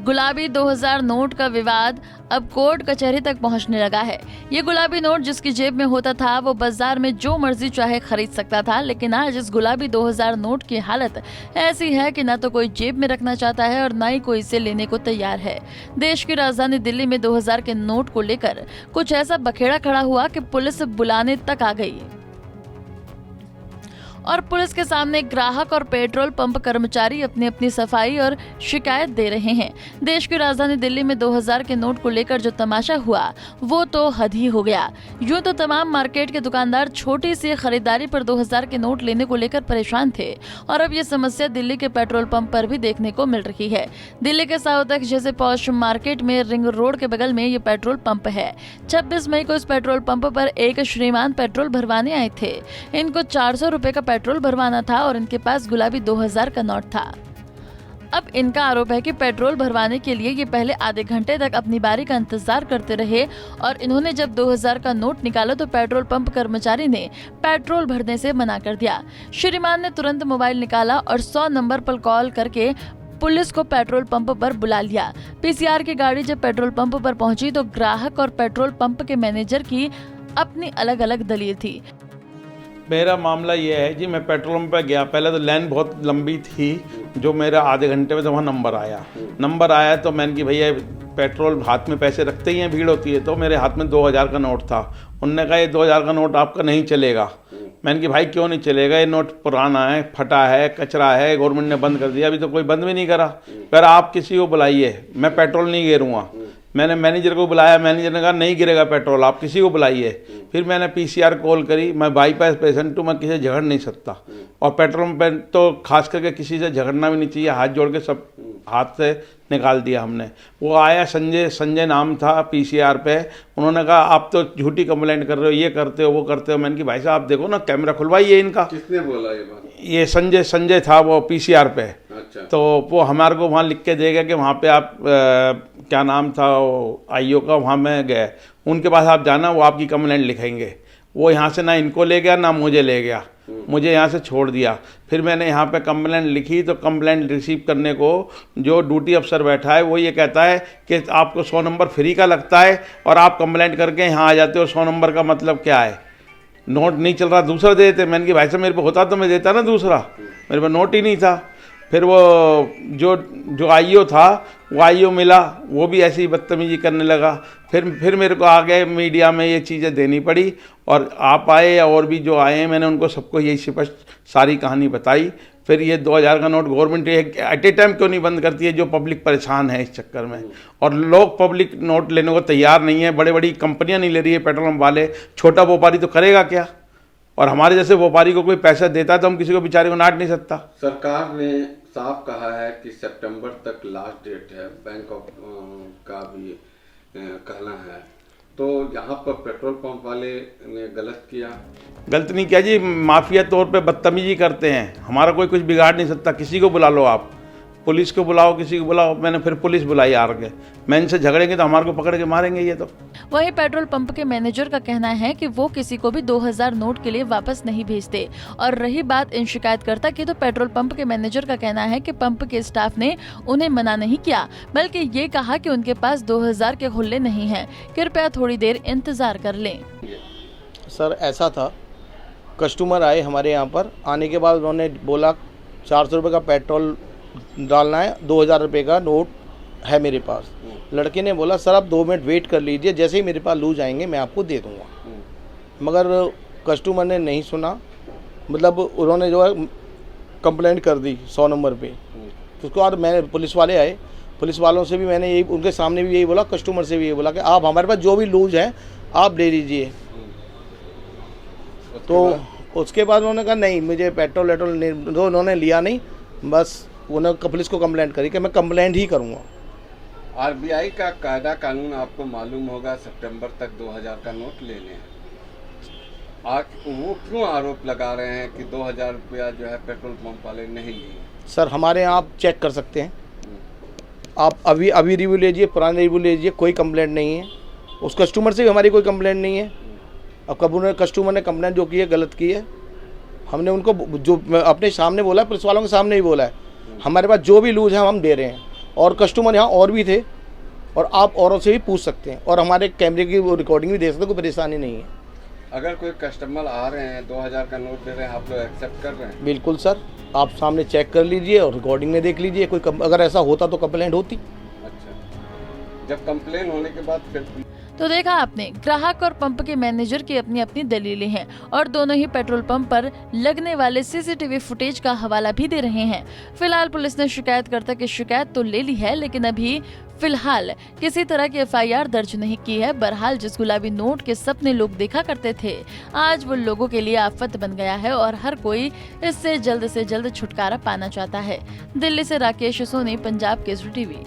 गुलाबी 2000 नोट का विवाद अब कोर्ट कचहरी तक पहुंचने लगा है। ये गुलाबी नोट जिसकी जेब में होता था वो बाजार में जो मर्जी चाहे खरीद सकता था, लेकिन आज इस गुलाबी 2000 नोट की हालत ऐसी है कि न तो कोई जेब में रखना चाहता है और न ही कोई इसे लेने को तैयार है। देश की राजधानी दिल्ली में 2000 के नोट को लेकर कुछ ऐसा बखेड़ा खड़ा हुआ कि पुलिस बुलाने तक आ गई और पुलिस के सामने ग्राहक और पेट्रोल पंप कर्मचारी अपनी अपनी सफाई और शिकायत दे रहे हैं। देश की राजधानी दिल्ली में 2000 के नोट को लेकर जो तमाशा हुआ वो तो हद ही हो गया। यूं तो तमाम मार्केट के दुकानदार छोटी सी खरीदारी पर 2000 के नोट लेने को लेकर परेशान थे और अब ये समस्या दिल्ली के पेट्रोल पंप पर भी देखने को मिल रही है। दिल्ली के साउथ एक्स जैसे पॉश मार्केट में रिंग रोड के बगल में ये पेट्रोल पंप है। 26 मई को इस पेट्रोल पंप पर एक श्रीमान पेट्रोल भरवाने आए थे। इनको 400 रुपए का पेट्रोल भरवाना था और इनके पास गुलाबी 2000 का नोट था। अब इनका आरोप है कि पेट्रोल भरवाने के लिए ये पहले आधे घंटे तक अपनी बारी का इंतजार करते रहे और इन्होंने जब 2000 का नोट निकाला तो पेट्रोल पंप कर्मचारी ने पेट्रोल भरने से मना कर दिया। श्रीमान ने तुरंत मोबाइल निकाला और 100 नंबर पर कॉल करके पुलिस को पेट्रोल पंप पर बुला लिया। पीसीआर की गाड़ी जब पेट्रोल पंप पर पहुंची तो ग्राहक और पेट्रोल पंप के मैनेजर की अपनी अलग अलग दलील थी। मेरा मामला ये है जी, मैं पेट्रोल पंप पे गया। पहले तो लाइन बहुत लंबी थी, जो मेरा आधे घंटे में तो वहाँ नंबर आया तो मैंने कि भैया पेट्रोल हाथ में पैसे रखते ही हैं, भीड़ होती है। तो मेरे हाथ में 2000 का नोट था। उन्होंने कहा ये 2000 का नोट आपका नहीं चलेगा। मैंने कि भाई क्यों नहीं चलेगा, ये नोट पुराना है, फटा है, कचरा है, गवर्नमेंट ने बंद कर दिया, अभी तो कोई बंद भी नहीं करा। पर आप किसी को बुलाइए, मैं पेट्रोल नहीं गिरूँगा। मैंने मैनेजर को बुलाया, मैनेजर ने कहा नहीं गिरेगा पेट्रोल, आप किसी को बुलाइए। फिर मैंने पीसीआर कॉल करी। मैं बाईपास पेशेंट हूँ, मैं किसी से झगड़ नहीं सकता और पेट्रोल पंप तो खास करके किसी से झगड़ना भी नहीं चाहिए। हाथ जोड़ के सब हाथ से निकाल दिया हमने। वो आया, संजय नाम था पीसीआर पे। उन्होंने कहा आप तो झूठी कंप्लेंट कर रहे हो, ये करते हो, वो करते हो। मैंने कि भाई साहब आप देखो ना, कैमरा खुलवाइए इनका। किसने बोला ये बात? ये संजय था, वो पीसीआर पे। अच्छा। तो वो हमारे को वहाँ लिख के देगा कि वहाँ पे आप क्या नाम था आईओ का, वहाँ में गए, उनके पास आप जाना, वो आपकी कंप्लेंट लिखेंगे। वो यहाँ से ना इनको ले गया ना मुझे ले गया, मुझे यहाँ से छोड़ दिया। फिर मैंने यहाँ पे कंप्लेंट लिखी तो कंप्लेंट रिसीव करने को जो ड्यूटी अफसर बैठा है वो ये कहता है कि आपको 100 नंबर फ्री का लगता है और आप कंप्लेंट करके यहाँ आ जाते हो। 100 नंबर का मतलब क्या है? नोट नहीं चल रहा, दूसरा दे देते। मैंने कि भाई साहब मेरे पे होता तो मैं देता ना दूसरा, मेरे पे नोट ही नहीं था। फिर वो जो आईओ था, वो आईओ मिला, वो भी ऐसी बदतमीजी करने लगा। फिर मेरे को आगे मीडिया में ये चीज़ें देनी पड़ी और आप आए और भी जो आए हैं, मैंने उनको सबको यही स्पष्ट सारी कहानी बताई। फिर ये 2000 का note government at A time क्यों नहीं बंद करती है, जो पब्लिक परेशान है इस चक्कर में। और लोग पब्लिक नोट लेने को तैयार नहीं है, बड़े बड़ी कंपनियां नहीं ले रही है पेट्रोल पंप वाले, छोटा व्यापारी तो करेगा क्या? और हमारे जैसे व्यापारी को कोई पैसा देता है तो हम किसी को बेचारे को नाट नहीं सकता। सरकार ने साफ कहा है कि सितंबर तक लास्ट डेट है, बैंक ऑफ का भी कहना है। तो यहाँ पर पेट्रोल पंप वाले ने गलत किया? गलत नहीं किया जी, माफिया तौर पे बदतमीजी करते हैं। हमारा कोई कुछ बिगाड़ नहीं सकता। किसी को बुला लो आप, पुलिस को बुलाओ, किसी को बुलाओ। मैंने फिर पुलिस बुलाई आके, मैं इनसे झगड़ेंगे तो हमारे को पकड़ के मारेंगे ये तो। वहीं पेट्रोल पंप के मैनेजर का कहना है कि वो किसी को भी 2000 नोट के लिए वापस नहीं भेजते। और रही बात इन शिकायतकर्ता की, तो पेट्रोल पंप के मैनेजर का कहना है कि पंप के स्टाफ ने उन्हें मना नहीं किया, बल्कि ये कहा कि उनके पास 2000 के खुल्ले नहीं हैं, कृपया थोड़ी देर इंतजार कर लें। सर ऐसा था, कस्टमर आए हमारे यहाँ पर, आने के बाद उन्होंने बोला 400 रुपये का पेट्रोल डालना है, 2000 रुपये का नोट है मेरे पास। लड़के ने बोला सर आप 2 मिनट वेट कर लीजिए, जैसे ही मेरे पास लूज आएंगे मैं आपको दे दूंगा। मगर कस्टमर ने नहीं सुना, मतलब उन्होंने जो है कंप्लेंट कर दी 100 नंबर पे। तो उसके बाद मैंने पुलिस वाले आए, पुलिस वालों से भी मैंने यही, उनके सामने भी यही बोला, कस्टमर से भी यही बोला कि आप हमारे पास जो भी लूज है आप ले लीजिए। तो उसके बाद उन्होंने कहा नहीं मुझे पेट्रोल वेट्रोल नहीं, तो उन्होंने लिया नहीं, बस उन्होंने पुलिस को कंप्लेंट करी कि मैं कंप्लेंट ही करूँगा। आरबीआई का कायदा कानून आपको मालूम होगा, सितंबर तक 2000 का नोट लेने हैं। आज वो क्यों आरोप लगा रहे हैं कि 2000 रुपया जो है पेट्रोल पंप वाले नहीं लिए? सर हमारे यहाँ आप चेक कर सकते हैं, आप अभी रिव्यू लीजिए, पुराने रिव्यू लीजिए, कोई कंप्लेंट नहीं है। उस कस्टमर से भी हमारी कोई कंप्लेंट नहीं है। अब कस्टमर ने कंप्लेंट जो की है गलत की है, हमने उनको जो अपने सामने बोला है, पुलिस वालों के सामने ही बोला है, हमारे पास जो भी लूज है हम दे रहे हैं। और कस्टमर यहाँ और भी थे, और आप औरों से भी पूछ सकते हैं, और हमारे कैमरे की वो रिकॉर्डिंग भी देख सकते हैं, कोई परेशानी नहीं है। अगर कोई कस्टमर आ रहे हैं 2000 का नोट दे रहे हैं, आप लोग एक्सेप्ट कर रहे हैं? बिल्कुल सर, आप सामने चेक कर लीजिए और रिकॉर्डिंग में देख लीजिए, अगर ऐसा होता तो कंप्लेंट होती। अच्छा, जब कंप्लेन होने के बाद फिर तो देखा आपने, ग्राहक और पंप के मैनेजर की अपनी अपनी दलीलें हैं और दोनों ही पेट्रोल पंप पर लगने वाले सीसीटीवी फुटेज का हवाला भी दे रहे हैं। फिलहाल पुलिस ने शिकायतकर्ता की शिकायत तो ले ली है, लेकिन अभी फिलहाल किसी तरह की एफआईआर दर्ज नहीं की है। बहरहाल जिस गुलाबी नोट के सपने लोग देखा करते थे, आज वो लोगों के लिए आफत बन गया है और हर कोई इससे जल्द से जल्द छुटकारा पाना चाहता है। दिल्ली से राकेश सोनी, पंजाब केसरी टीवी।